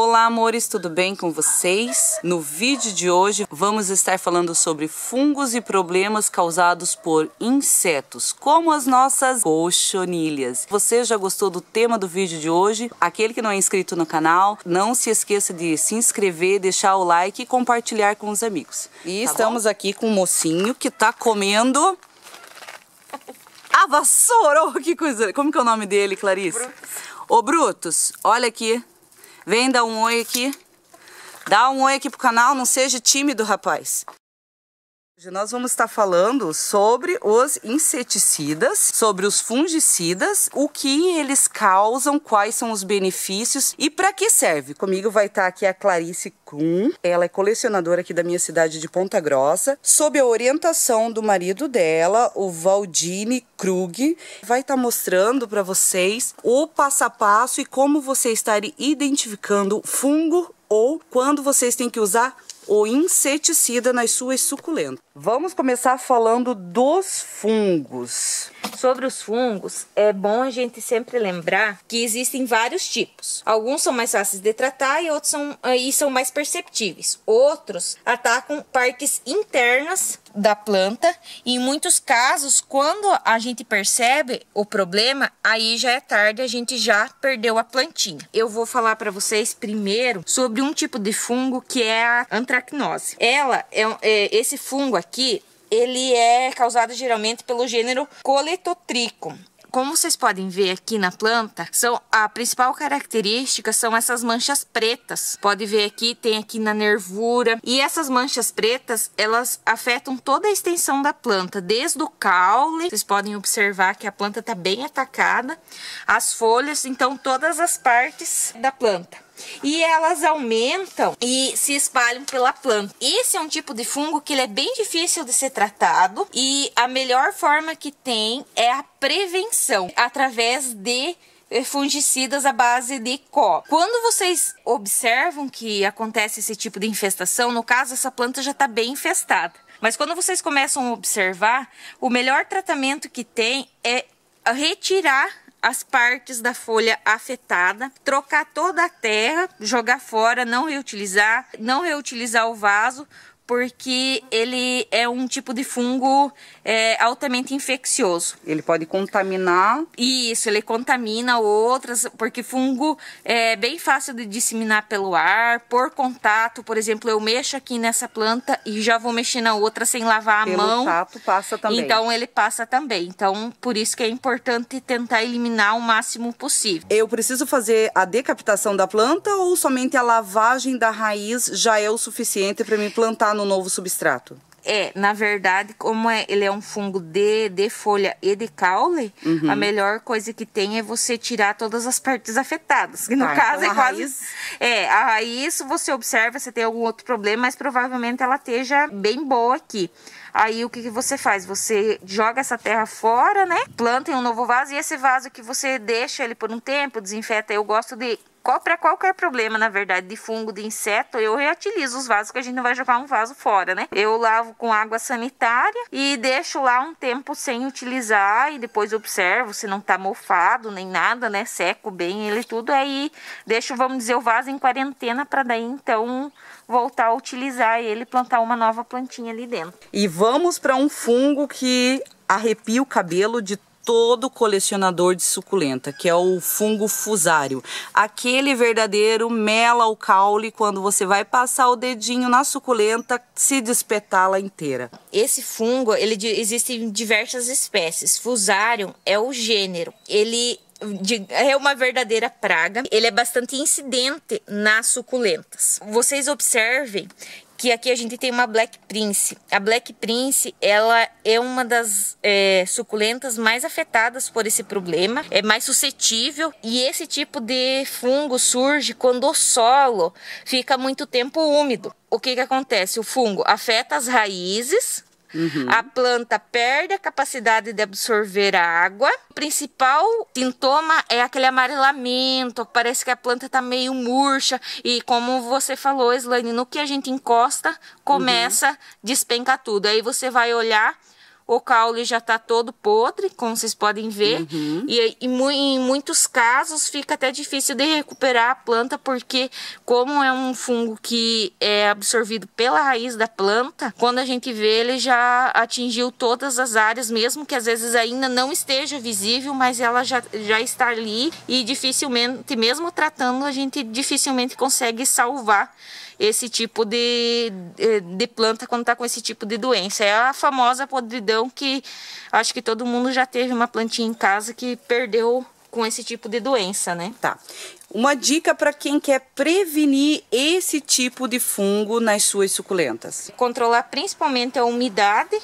Olá, amores, tudo bem com vocês? No vídeo de hoje vamos estar falando sobre fungos e problemas causados por insetos, como as nossas cochonilhas. Você já gostou do tema do vídeo de hoje? Aquele que não é inscrito no canal, não se esqueça de se inscrever, deixar o like e compartilhar com os amigos. E estamos aqui com um mocinho que tá comendo a vassoura. Oh, que coisa! Como que é o nome dele, Clarice? Brutus. Ô Brutus, olha aqui. Vem dar um oi aqui. Dá um oi aqui pro canal, não seja tímido, rapaz. Hoje nós vamos estar falando sobre os inseticidas, sobre os fungicidas, o que eles causam, quais são os benefícios e para que serve. Comigo vai estar aqui a Clarice Kuhn, ela é colecionadora aqui da minha cidade de Ponta Grossa, sob a orientação do marido dela, o Valdini Krug, vai estar mostrando para vocês o passo a passo e como você estar identificando fungo ou quando vocês têm que usar o inseticida nas suas suculentas. Vamos começar falando dos fungos. Sobre os fungos, é bom a gente sempre lembrar que existem vários tipos. Alguns são mais fáceis de tratar e outros são mais perceptíveis. Outros atacam partes internas da planta e em muitos casos, quando a gente percebe o problema, aí já é tarde, a gente já perdeu a plantinha. Eu vou falar para vocês primeiro sobre um tipo de fungo que é a antracnose. Esse fungo aqui, ele é causado geralmente pelo gênero Coletotrichum. Como vocês podem ver aqui na planta, a principal característica são essas manchas pretas. Pode ver aqui, tem aqui na nervura. E essas manchas pretas, elas afetam toda a extensão da planta, desde o caule. Vocês podem observar que a planta está bem atacada. As folhas, então todas as partes da planta. E elas aumentam e se espalham pela planta. Esse é um tipo de fungo que ele é bem difícil de ser tratado e a melhor forma que tem é a prevenção através de fungicidas à base de cobre. Quando vocês observam que acontece esse tipo de infestação, no caso essa planta já está bem infestada. Mas quando vocês começam a observar, o melhor tratamento que tem é retirar as partes da folha afetada, trocar toda a terra, jogar fora, não reutilizar o vaso, porque ele é um tipo de fungo altamente infeccioso. Ele pode contaminar? Isso, ele contamina outras, porque fungo é bem fácil de disseminar pelo ar, por contato. Por exemplo, eu mexo aqui nessa planta e já vou mexer na outra sem lavar a mão. Pelo tato passa também. Então ele passa também. Então por isso que é importante tentar eliminar o máximo possível. Eu preciso fazer a decapitação da planta ou somente a lavagem da raiz já é o suficiente para me plantar no novo substrato? Na verdade, como ele é um fungo de folha e de caule, a melhor coisa que tem é você tirar todas as partes afetadas. Que no caso então é quase... Raiz... a raiz, se você observa, se tem algum outro problema, mas provavelmente ela esteja bem boa aqui. Aí o que você faz? Você joga essa terra fora, né? Planta em um novo vaso e esse vaso que você deixa ele por um tempo, desinfeta. Eu gosto de... Para qualquer problema, na verdade, de fungo, de inseto, eu reutilizo os vasos, que a gente não vai jogar um vaso fora, né? Eu lavo com água sanitária e deixo lá um tempo sem utilizar e depois observo se não tá mofado nem nada, né? Seco bem ele tudo, aí deixo, vamos dizer, o vaso em quarentena para daí, então, voltar a utilizar ele e plantar uma nova plantinha ali dentro. E vamos para um fungo que arrepia o cabelo de todo colecionador de suculenta, que é o fungo fusário. Aquele verdadeiro mela o caule quando você vai passar o dedinho na suculenta, se despetá-la inteira. Esse fungo, existem diversas espécies. Fusário é o gênero. Ele é uma verdadeira praga. Ele é bastante incidente nas suculentas. Vocês observem que aqui a gente tem uma Black Prince. A Black Prince, ela é uma das suculentas mais afetadas por esse problema, é mais suscetível, e esse tipo de fungo surge quando o solo fica muito tempo úmido. O que acontece? O fungo afeta as raízes, a planta perde a capacidade de absorver a água. O principal sintoma é aquele amarelamento, parece que a planta está meio murcha. E como você falou, Slane, no que a gente encosta, começa a despencar tudo. Aí você vai olhar, o caule já tá todo podre, como vocês podem ver. E em muitos casos fica até difícil de recuperar a planta, porque como é um fungo que é absorvido pela raiz da planta, quando a gente vê, ele já atingiu todas as áreas, mesmo que às vezes ainda não esteja visível, mas ela já está ali e dificilmente, mesmo tratando, a gente dificilmente consegue salvar esse tipo de planta quando está com esse tipo de doença. É a famosa podridão, que acho que todo mundo já teve uma plantinha em casa que perdeu com esse tipo de doença, né? Tá. Uma dica para quem quer prevenir esse tipo de fungo nas suas suculentas. Controlar principalmente a umidade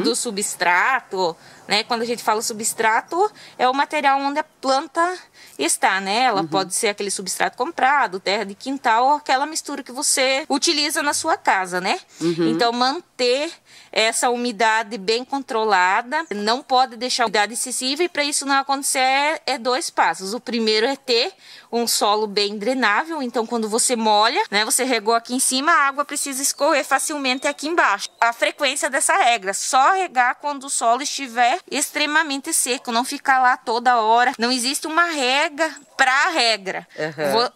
do substrato, né? Quando a gente fala substrato, é o material onde a planta está, né? Ela pode ser aquele substrato comprado, terra de quintal, ou aquela mistura que você utiliza na sua casa, né? Então, manter essa umidade bem controlada, não pode deixar a umidade excessiva, e para isso não acontecer é 2 passos. O primeiro é ter um solo bem drenável, então quando você molha, né, você regou aqui em cima, a água precisa escorrer facilmente aqui embaixo. A frequência dessa regra, só regar quando o solo estiver extremamente seco, não ficar lá toda hora. Não existe uma regra para a regra.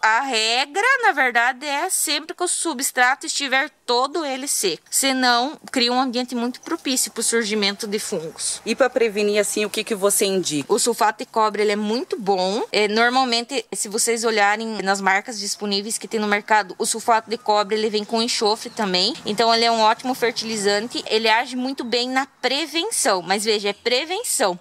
A regra, na verdade, é sempre que o substrato estiver todo ele seco. Senão, cria um ambiente muito propício para o surgimento de fungos. E para prevenir, assim, o que você indica? O sulfato de cobre, ele é muito bom. Normalmente, se vocês olharem nas marcas disponíveis que tem no mercado, o sulfato de cobre, ele vem com enxofre também. Então, ele é um ótimo fertilizante. Ele age muito bem na prevenção. Mas veja, é prevenção.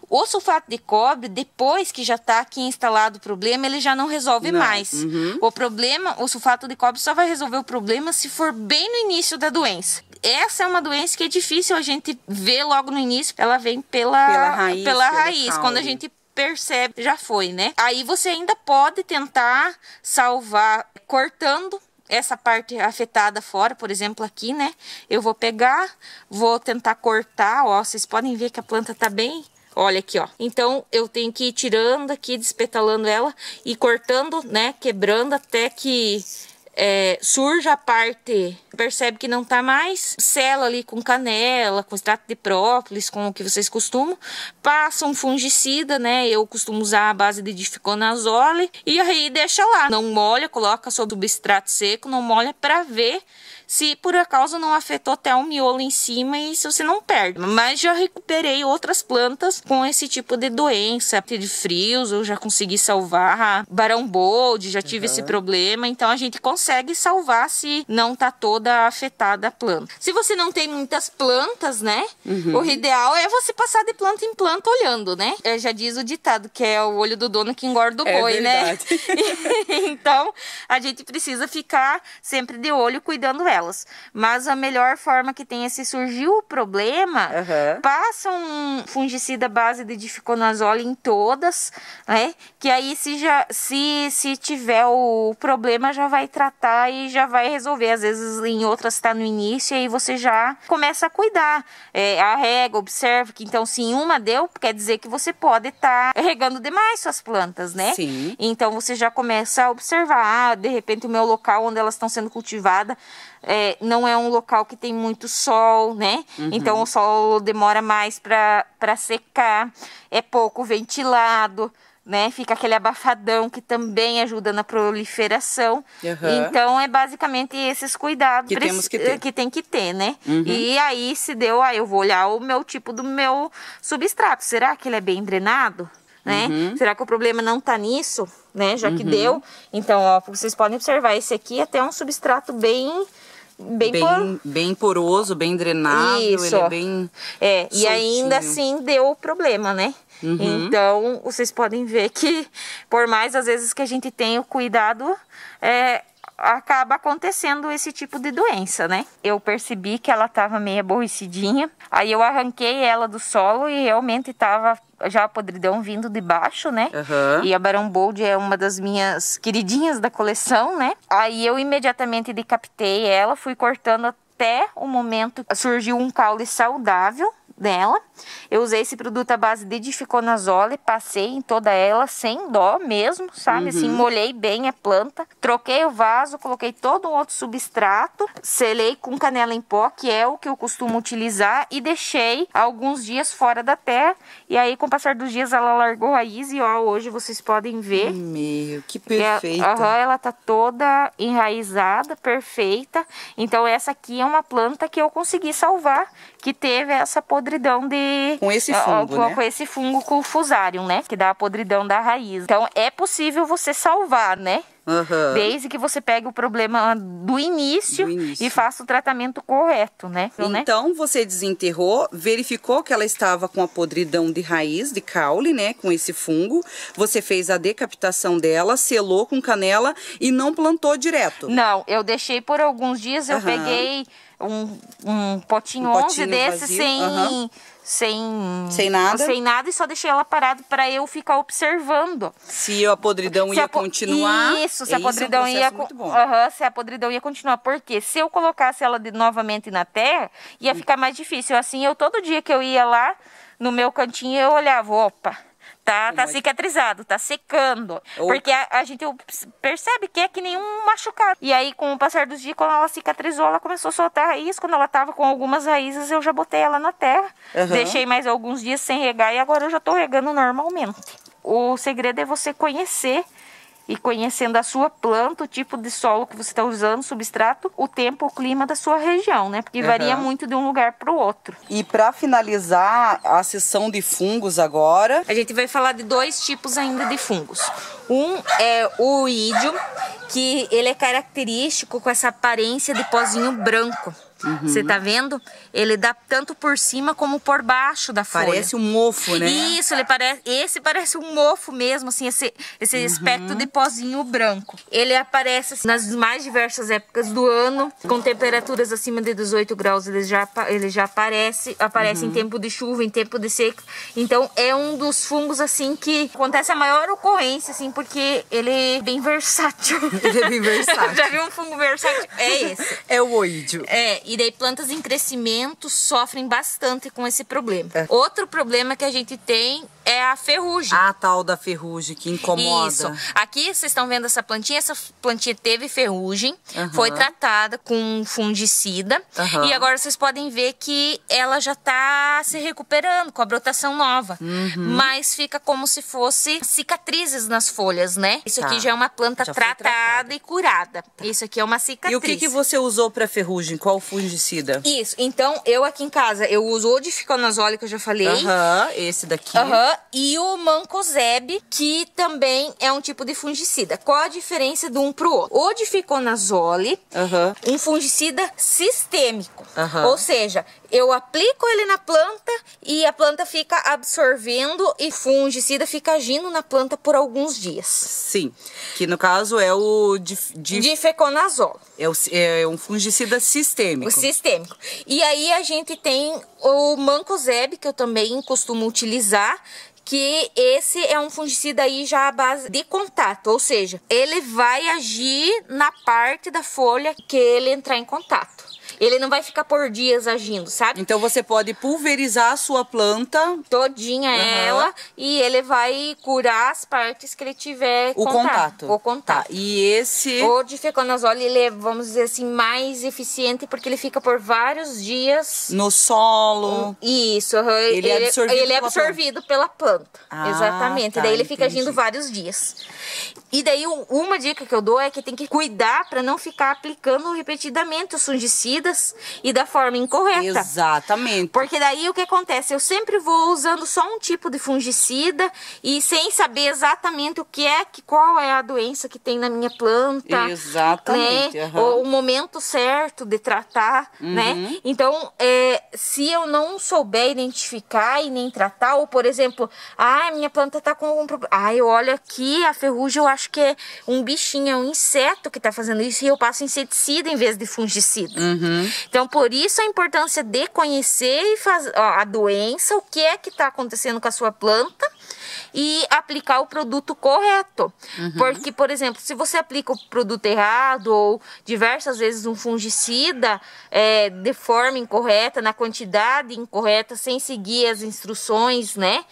O sulfato de cobre, depois que já está aqui instalado problema, ele já não resolve mais. O problema, o sulfato de cobre só vai resolver o problema se for bem no início da doença. Essa é uma doença que é difícil a gente ver logo no início. Ela vem pela raiz. Quando a gente percebe, já foi, né? Aí você ainda pode tentar salvar cortando essa parte afetada fora, por exemplo, aqui, né? Eu vou pegar, vou tentar cortar, ó, vocês podem ver que a planta tá bem. Olha aqui, ó. Então, eu tenho que ir tirando aqui, despetalando ela e cortando, né? Quebrando até que surja a parte, percebe que não tá mais, sela ali com canela, com extrato de própolis, com o que vocês costumam, passa um fungicida, né? Eu costumo usar a base de dificonazole e aí deixa lá. Não molha, coloca sobre o substrato seco, não molha, para ver se por acaso não afetou até o miolo em cima, e isso você não perde. Mas já recuperei outras plantas com esse tipo de doença, de frios, eu já consegui salvar. Barão Bold, já tive esse problema, então a gente consegue salvar se não tá toda afetada a planta. Se você não tem muitas plantas, né, o ideal é você passar de planta em planta olhando, né? Já diz o ditado que é o olho do dono que engorda o boi, né? Então, a gente precisa ficar sempre de olho cuidando dela. Mas a melhor forma que tem é, se surgiu o problema, passa um fungicida base de dificonazole em todas, né? Que aí se tiver o problema, já vai tratar e já vai resolver. Às vezes em outras está no início, e aí você já começa a cuidar. A rega, observa que então se em uma deu, quer dizer que você pode estar regando demais suas plantas, né? Sim. Então você já começa a observar, de repente o meu local onde elas estão sendo cultivadas não é um local que tem muito sol, né? Então o sol demora mais para secar, é pouco ventilado, né? Fica aquele abafadão que também ajuda na proliferação. Então é basicamente esses cuidados que tem que ter, né? E aí se deu, eu vou olhar o meu tipo do meu substrato. Será que ele é bem drenado? Né? Será que o problema não tá nisso, né? Já que deu. Então, ó, vocês podem observar, esse aqui é até um substrato bem poroso, bem drenável. Isso, ele é bem e ainda assim deu o problema, né? Então, vocês podem ver que, por mais às vezes que a gente tenha o cuidado, acaba acontecendo esse tipo de doença, né? Eu percebi que ela estava meio aborrecidinha, aí eu arranquei ela do solo e realmente estava já a podridão vindo de baixo, né? E a Barão Bold é uma das minhas queridinhas da coleção, né? Aí eu imediatamente decapitei ela, fui cortando até o momento que surgiu um caule saudável dela. Eu usei esse produto à base de dificonazole, passei em toda ela sem dó mesmo, sabe? Assim, molhei bem a planta, troquei o vaso, coloquei todo um outro substrato, selei com canela em pó, que é o que eu costumo utilizar, e deixei alguns dias fora da terra. E aí, com o passar dos dias, ela largou raiz e, ó, hoje vocês podem ver. Meu, que perfeita. Ela tá toda enraizada, perfeita. Então, essa aqui é uma planta que eu consegui salvar, que teve essa podridão de... Com esse fungo, né? Com esse fungo, com o fusarium, né? Que dá a podridão da raiz. Então, é possível você salvar, né? Desde que você pegue o problema do início e faça o tratamento correto, né? Então, você desenterrou, verificou que ela estava com a podridão de raiz, de caule, né? Com esse fungo. Você fez a decapitação dela, selou com canela e não plantou direto. Não, eu deixei por alguns dias, eu peguei um potinho 11 desse sem nada e só deixei ela parada para eu ficar observando. Se a podridão ia continuar. Isso, se a podridão ia se a podridão ia continuar, porque se eu colocasse ela novamente na terra, ia ficar mais difícil. Assim, eu todo dia que eu ia lá no meu cantinho, eu olhava, opa, tá cicatrizado, tá secando. Porque a gente percebe que é que nem um machucado. E aí, com o passar dos dias, quando ela cicatrizou, ela começou a soltar raiz. Quando ela tava com algumas raízes, eu já botei ela na terra. Deixei mais alguns dias sem regar e agora eu já tô regando normalmente. O segredo é você conhecer. E conhecendo a sua planta, o tipo de solo que você está usando, substrato, o tempo, o clima da sua região, né? Porque varia muito de um lugar para o outro. E para finalizar a sessão de fungos agora... A gente vai falar de 2 tipos ainda de fungos. Um é o oídio, que ele é característico com essa aparência de pozinho branco. Você tá vendo? Ele dá tanto por cima como por baixo da folha. Parece um mofo, né? Isso, esse parece um mofo mesmo, assim, esse aspecto de pozinho branco. Ele aparece nas mais diversas épocas do ano, com temperaturas acima de 18 graus, ele já aparece em tempo de chuva, em tempo de seca. Então, é um dos fungos, assim, que acontece a maior ocorrência, assim, porque ele é bem versátil. Ele é bem versátil. Já viu um fungo versátil? É esse. É o oídio. E daí plantas em crescimento sofrem bastante com esse problema. Outro problema que a gente tem é a ferrugem. A tal da ferrugem que incomoda. Isso. Aqui vocês estão vendo essa plantinha teve ferrugem, foi tratada com fungicida e agora vocês podem ver que ela já está se recuperando com a brotação nova. Mas fica como se fosse cicatrizes nas folhas, né? Isso aqui já é uma planta tratada e curada. Isso aqui é uma cicatriz. E o que você usou para ferrugem? Qual fungicida? Isso. Então, eu aqui em casa, eu uso o dificonazole, que eu já falei. Esse daqui. E o mancozeb, que também é um tipo de fungicida. Qual a diferença de um pro outro? O dificonazole, um fungicida sistêmico. Ou seja, eu aplico ele na planta e a planta fica absorvendo e fungicida fica agindo na planta por alguns dias. Sim, que no caso é o difeconazole. É um fungicida sistêmico. O sistêmico. E aí a gente tem o mancozeb, que eu também costumo utilizar, que esse é um fungicida aí já à base de contato, ou seja, ele vai agir na parte da folha que ele entrar em contato. Ele não vai ficar por dias agindo, sabe? Então você pode pulverizar a sua planta todinha ela e ele vai curar as partes que ele tiver contato. O contato. E esse... O difeconazole, ele é, vamos dizer assim, mais eficiente porque ele fica por vários dias... No solo. Isso. Ele é absorvido pela planta. Exatamente. Daí ele fica agindo vários dias. E daí uma dica que eu dou é que tem que cuidar para não ficar aplicando repetidamente os fungicidas e da forma incorreta. Exatamente. Porque daí o que acontece? Eu sempre vou usando só um tipo de fungicida e sem saber exatamente qual é a doença que tem na minha planta. Exatamente. Né? O momento certo de tratar, né? Então, se eu não souber identificar e nem tratar, ou por exemplo, minha planta tá com algum problema. Eu olho aqui, a ferrugem, eu acho que é um bichinho, é um inseto que tá fazendo isso e eu passo inseticida em vez de fungicida. Então, por isso a importância de conhecer e fazer a doença, o que é que tá acontecendo com a sua planta e aplicar o produto correto. Porque, por exemplo, se você aplica o produto errado ou diversas vezes um fungicida de forma incorreta, na quantidade incorreta, sem seguir as instruções, né,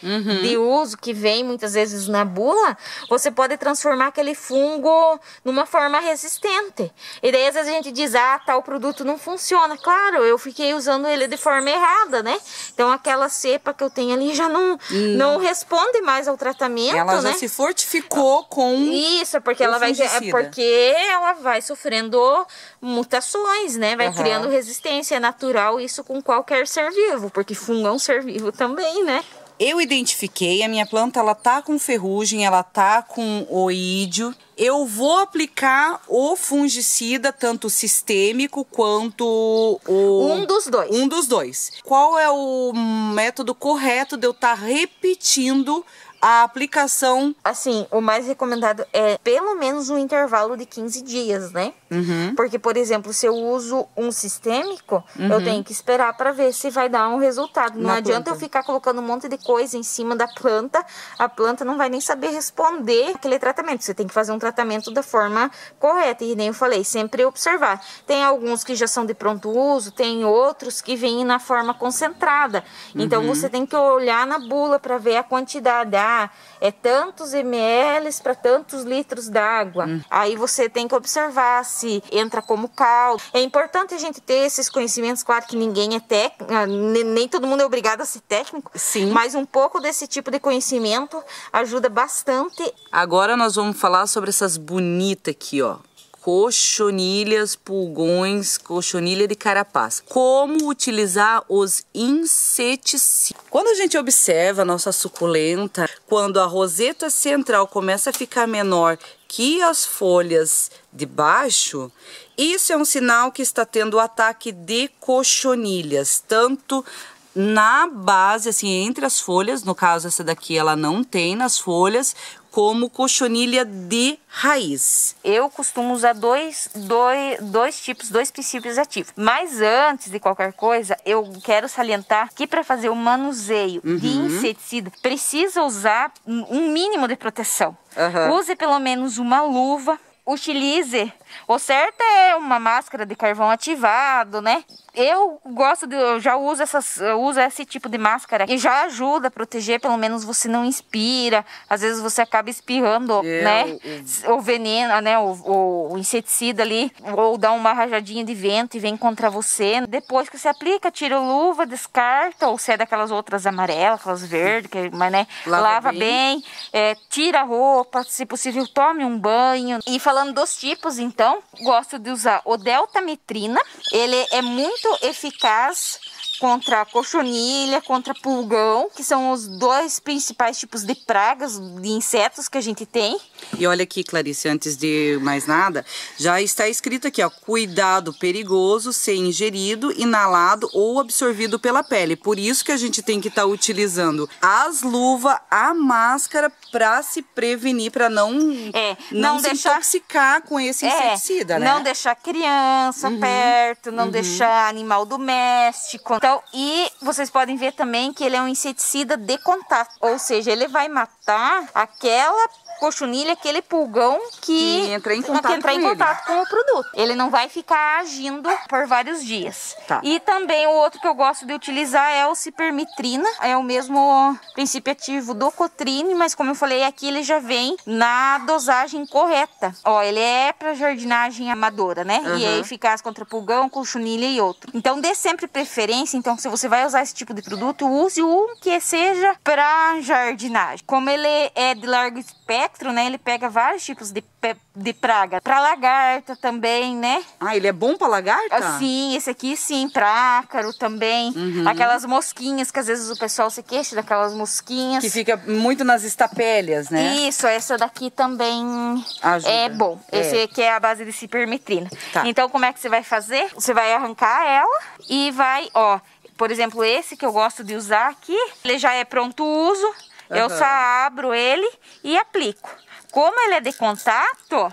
de uso que vem muitas vezes na bula, você pode transformar aquele fungo numa forma resistente. E daí às vezes a gente diz, tal produto não funciona. Claro, eu fiquei usando ele de forma errada, né? Então aquela cepa que eu tenho ali já não responde mais ao tratamento, ela né? já se fortificou com isso, porque ela vai sofrendo mutações, né? Vai criando resistência. É natural isso com qualquer ser vivo, porque fungo é um ser vivo também, né? Eu identifiquei, a minha planta ela tá com ferrugem, ela tá com oídio. Eu vou aplicar o fungicida, tanto sistêmico quanto Um dos dois. Um dos dois. Qual é o método correto de eu estar repetindo a aplicação? Assim, o mais recomendado é pelo menos um intervalo de 15 dias, né? Porque, por exemplo, se eu uso um sistêmico, eu tenho que esperar para ver se vai dar um resultado. Não adianta eu ficar colocando um monte de coisa em cima da planta, a planta não vai nem saber responder aquele tratamento. Você tem que fazer um tratamento da forma correta. E nem eu falei, sempre observar. Tem alguns que já são de pronto uso, tem outros que vêm na forma concentrada. Então, você tem que olhar na bula para ver a quantidade. É tantos ml para tantos litros d'água. Aí você tem que observar se entra como caldo. É importante a gente ter esses conhecimentos. Claro que ninguém é técnico, nem todo mundo é obrigado a ser técnico. Sim. Mas um pouco desse tipo de conhecimento ajuda bastante. Agora nós vamos falar sobre essas bonitas aqui, ó. Cochonilhas, pulgões, cochonilha de carapaz. Como utilizar os inseticidas? Quando a gente observa a nossa suculenta, quando a roseta central começa a ficar menor que as folhas de baixo, isso é um sinal que está tendo o ataque de cochonilhas, tanto na base, assim, entre as folhas, no caso essa daqui ela não tem nas folhas, como cochonilha de raiz. Eu costumo usar dois princípios ativos. Mas antes de qualquer coisa, eu quero salientar que para fazer o manuseio de inseticida, precisa usar um mínimo de proteção. Use pelo menos uma luva. Utilize, o certo é uma máscara de carvão ativado, né? Eu já uso esse tipo de máscara e já ajuda a proteger, pelo menos você não inspira, às vezes você acaba espirrando, né? O veneno, né? O inseticida ali, ou dá uma rajadinha de vento e vem contra você. Depois que você aplica, tira a luva, descarta, ou se é daquelas outras amarelas, aquelas verdes, mas né? Lava bem, tira a roupa, se possível tome um banho. E falando dos tipos, então, gosto de usar o deltametrina, ele é muito eficaz contra a cochonilha, contra pulgão, que são os dois principais tipos de pragas, de insetos que a gente tem. E olha aqui, Clarice, antes de mais nada, já está escrito aqui, ó, cuidado perigoso ser ingerido, inalado ou absorvido pela pele. Por isso que a gente tem que estar utilizando as luvas, a máscara para se prevenir, para não se intoxicar com esse inseticida, né? Não deixar criança perto, não deixar animal doméstico. Então, e vocês podem ver também que ele é um inseticida de contato, ou seja, ele vai matar aquela cochonilha, aquele pulgão que entra em contato com o produto. Ele não vai ficar agindo por vários dias. E também o outro que eu gosto de utilizar é o cipermitrina. É o mesmo princípio ativo do cotrine, mas como eu falei aqui, ele já vem na dosagem correta. Ó, ele é para jardinagem amadora, né? E é eficaz contra pulgão, cochonilha e outro. Então dê sempre preferência. Então se você vai usar esse tipo de produto, use um que seja para jardinagem. Como ele é de largo espectro, né? Ele pega vários tipos de praga. Para lagarta também, né? Ah, ele é bom para lagarta? Sim, esse aqui sim, para ácaro também. Aquelas mosquinhas que às vezes o pessoal se queixa daquelas mosquinhas. Que fica muito nas estapélias, né? Isso, essa daqui também ajuda. É bom. Esse aqui é a base de cipermetrina. Então, como é que você vai fazer? Você vai arrancar ela e vai, ó, por exemplo, esse que eu gosto de usar aqui, ele já é pronto uso. Eu só abro ele e aplico. Como ele é de contato,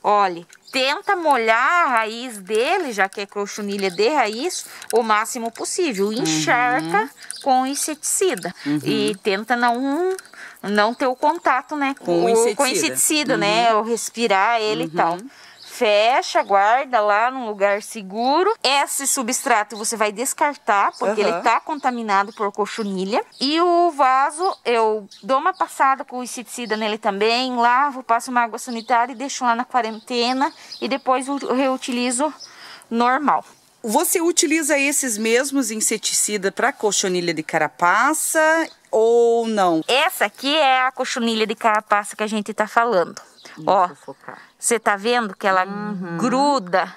olha, tenta molhar a raiz dele, já que é cochonilha de raiz, o máximo possível. Encharca com inseticida. E tenta não ter o contato, né? Com o inseticida, né? Ou respirar ele e tal. Fecha, guarda lá num lugar seguro. Esse substrato você vai descartar, porque ele tá contaminado por cochonilha. E o vaso, eu dou uma passada com o inseticida nele também, lavo, passo uma água sanitária e deixo lá na quarentena. E depois eu reutilizo normal. Você utiliza esses mesmos inseticidas para cochonilha de carapaça ou não? Essa aqui é a cochonilha de carapaça que a gente tá falando. Ó, você tá vendo que ela gruda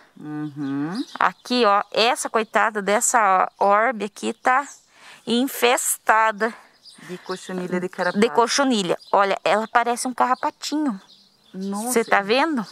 aqui, ó. Essa coitada dessa orbe aqui tá infestada de cochonilha de carapaça. De cochonilha. Olha, ela parece um carrapatinho. Você tá vendo?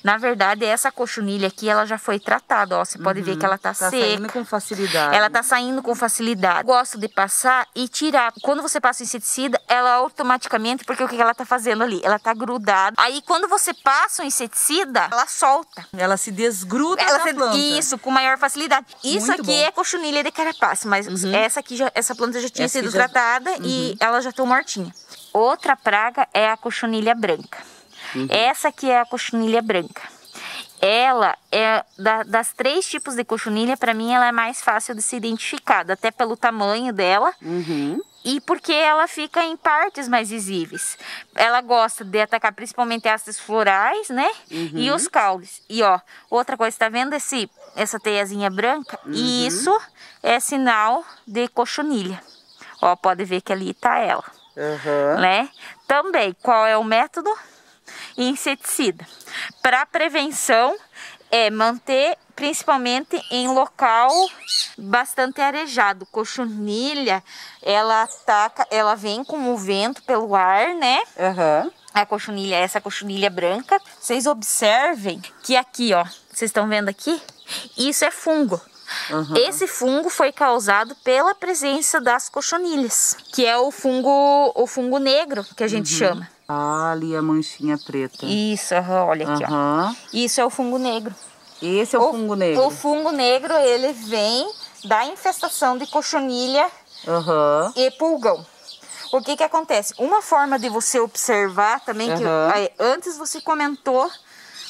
Na verdade, essa cochonilha aqui, ela já foi tratada, ó. Você pode ver que ela tá seca. Tá saindo com facilidade. Ela tá saindo com facilidade. Gosto de passar e tirar. Quando você passa o inseticida, ela automaticamente, porque o que ela tá fazendo ali? Ela tá grudada. Aí, quando você passa o inseticida, ela solta. Ela se desgruda da planta. Isso, com maior facilidade. Isso Muito aqui bom. é cochonilha de carapaça, mas essa aqui, essa planta já tinha sido tratada e ela já tá mortinha. Outra praga é a cochonilha branca. Essa aqui é a cochonilha branca. Ela é das 3 tipos de cochonilha, para mim ela é mais fácil de ser identificada, até pelo tamanho dela e porque ela fica em partes mais visíveis. Ela gosta de atacar principalmente hastes florais, né? E os caules. E ó, outra coisa, tá vendo essa teiazinha branca? Isso é sinal de cochonilha. Ó, pode ver que ali tá ela, né? Também, qual é o método? Inseticida. Para prevenção é manter principalmente em local bastante arejado. Cochonilha, ela vem com o vento pelo ar, né? A cochonilha, essa cochonilha branca. Vocês observem que aqui, ó, vocês estão vendo aqui? Isso é fungo. Esse fungo foi causado pela presença das cochonilhas, que é o fungo negro que a gente chama. Ah, ali a manchinha preta. Isso, olha aqui, ó. Isso é o fungo negro. Esse é o fungo negro. O fungo negro, ele vem da infestação de cochonilha e pulgão. O que acontece? Uma forma de você observar também, que antes você comentou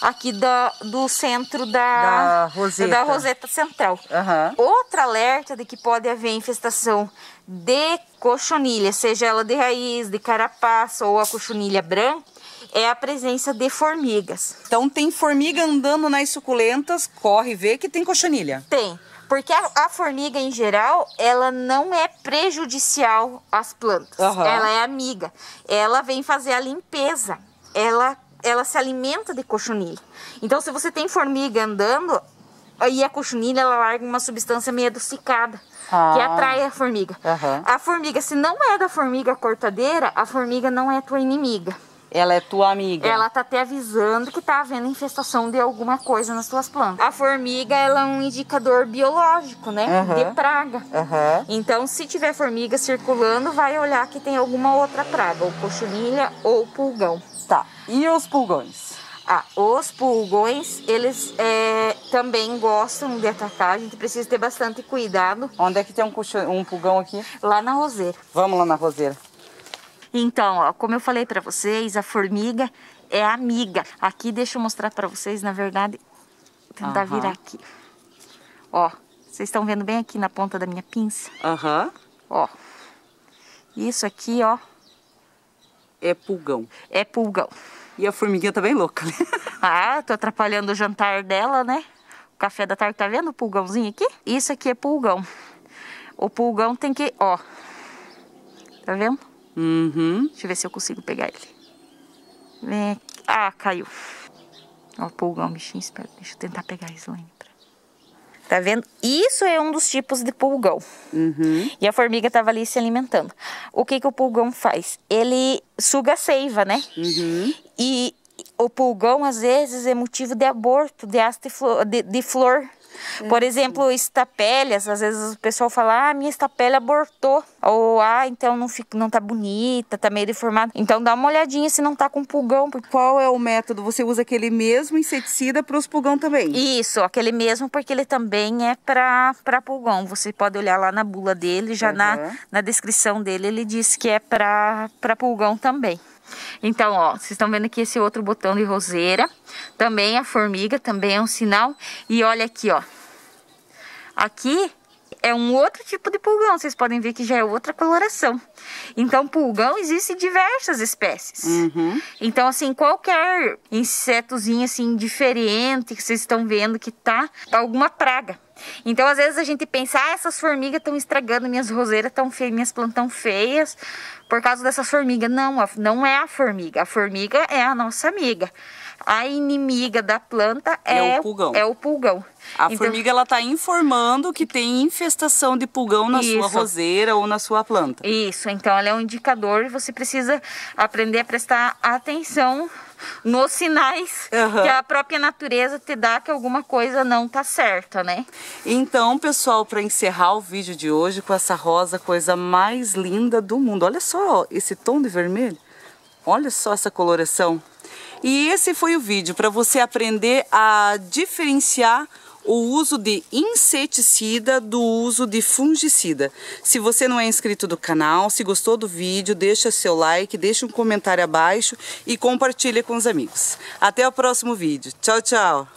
aqui do centro da roseta central. Outro alerta de que pode haver infestação de cochonilha, seja ela de raiz, de carapaça ou a cochonilha branca, é a presença de formigas. Então tem formiga andando nas suculentas, corre ver que tem cochonilha. Tem, porque a formiga em geral, ela não é prejudicial às plantas, ela é amiga. Ela vem fazer a limpeza, ela se alimenta de cochonilha. Então, se você tem formiga andando, aí a cochonilha ela larga uma substância meio adocicada, que atrai a formiga. A formiga, se não é da formiga cortadeira, a formiga não é tua inimiga. Ela é tua amiga. Ela tá te avisando que tá havendo infestação de alguma coisa nas tuas plantas. A formiga, ela é um indicador biológico, né? De praga. Então, se tiver formiga circulando, vai olhar que tem alguma outra praga, ou cochonilha ou pulgão. Tá. E os pulgões? Os pulgões, eles também gostam de atacar. A gente precisa ter bastante cuidado. Onde é que tem um pulgão aqui? Lá na roseira. Vamos lá na roseira. Então, ó, como eu falei pra vocês, a formiga é amiga. Aqui, deixa eu mostrar pra vocês, na verdade, tentar virar aqui. Ó, vocês estão vendo bem aqui na ponta da minha pinça? Ó, isso aqui, ó. É pulgão. É pulgão. E a formiguinha tá bem louca, né? Tô atrapalhando o jantar dela, né? O café da tarde, tá vendo o pulgãozinho aqui? Isso aqui é pulgão. O pulgão tem que, ó. Tá vendo? Deixa eu ver se eu consigo pegar ele. Vem aqui. Caiu. Ó, o pulgão, bichinho esperto. Deixa eu tentar pegar isso lá. Tá vendo? Isso é um dos tipos de pulgão. E a formiga tava ali se alimentando. O que o pulgão faz? Ele suga a seiva, né? E o pulgão, às vezes, é motivo de aborto, de haste de flor. Por exemplo, estapélias, às vezes o pessoal fala, minha estapélia abortou. Ou, então não tá bonita, tá meio deformada. Então dá uma olhadinha se não tá com pulgão. Qual é o método? Você usa aquele mesmo inseticida para os pulgão também? Isso, aquele mesmo, porque ele também é para pulgão. Você pode olhar lá na bula dele, já na descrição dele, ele diz que é para pulgão também. Então, ó, vocês estão vendo aqui esse outro botão de roseira, também a formiga, também é um sinal. E olha aqui, ó, aqui é um outro tipo de pulgão, vocês podem ver que já é outra coloração. Então, pulgão existe diversas espécies. Então, assim, qualquer insetozinho, assim, diferente que vocês estão vendo que tá alguma praga. Então, às vezes a gente pensa, essas formigas estão estragando minhas roseiras, tão feias, minhas plantas tão feias, por causa dessas formigas. Não, não é a formiga é a nossa amiga. A inimiga da planta é o pulgão. A formiga, ela tá informando que tem infestação de pulgão na sua roseira ou na sua planta. Isso, então ela é um indicador e você precisa aprender a prestar atenção nos sinais que a própria natureza te dá que alguma coisa não tá certa, né? Então, pessoal, para encerrar o vídeo de hoje com essa rosa, coisa mais linda do mundo. Olha só esse tom de vermelho. Olha só essa coloração. E esse foi o vídeo para você aprender a diferenciar o uso de inseticida do uso de fungicida. Se você não é inscrito do canal, se gostou do vídeo, deixa seu like, deixa um comentário abaixo e compartilha com os amigos. Até o próximo vídeo. Tchau, tchau!